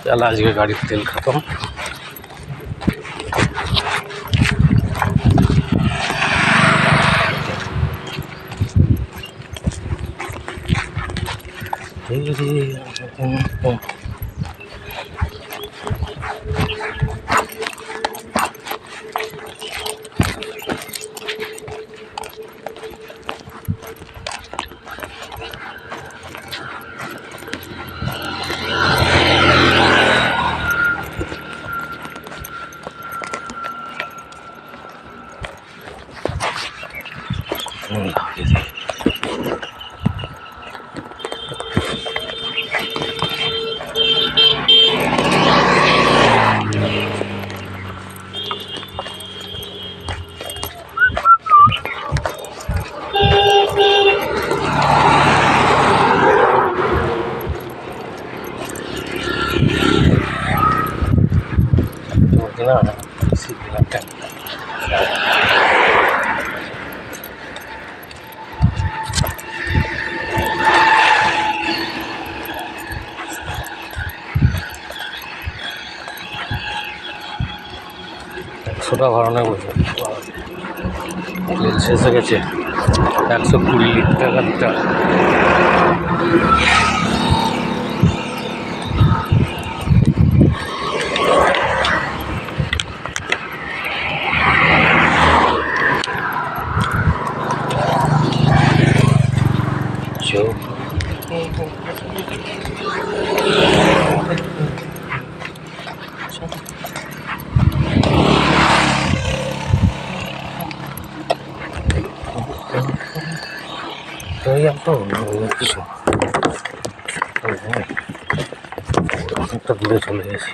चल आज के गाड़ी तेल खत्म। একশোটা ভাড়া নেয় বলছে, তেল শেষ হয়ে গেছে। 120 টাকারটা তো কিছু অনেকটা দূরে চলে গেছি।